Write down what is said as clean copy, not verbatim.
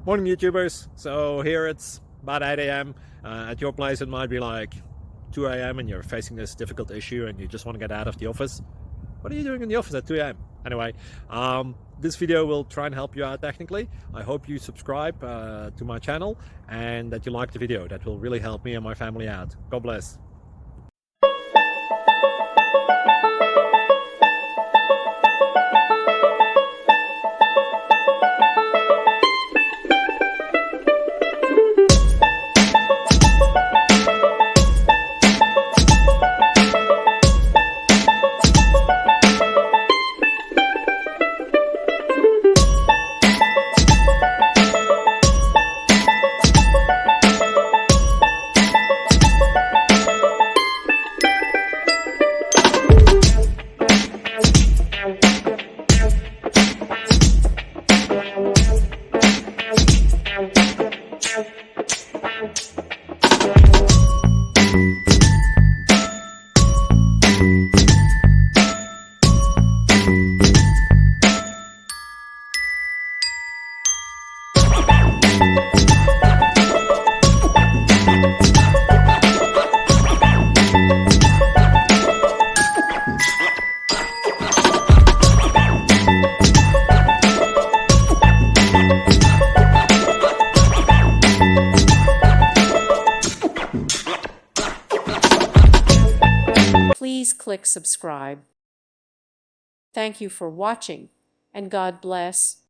Morning YouTubers. So here it's about 8 a.m. At your place it might be like 2 a.m. and you're facing this difficult issue and you just want to get out of the office. What are you doing in the office at 2 a.m.? Anyway, this video will try and help you out technically. I hope you subscribe to my channel and that you like the video. That will really help me and my family out. God bless. Please click subscribe. Thank you for watching, and God bless.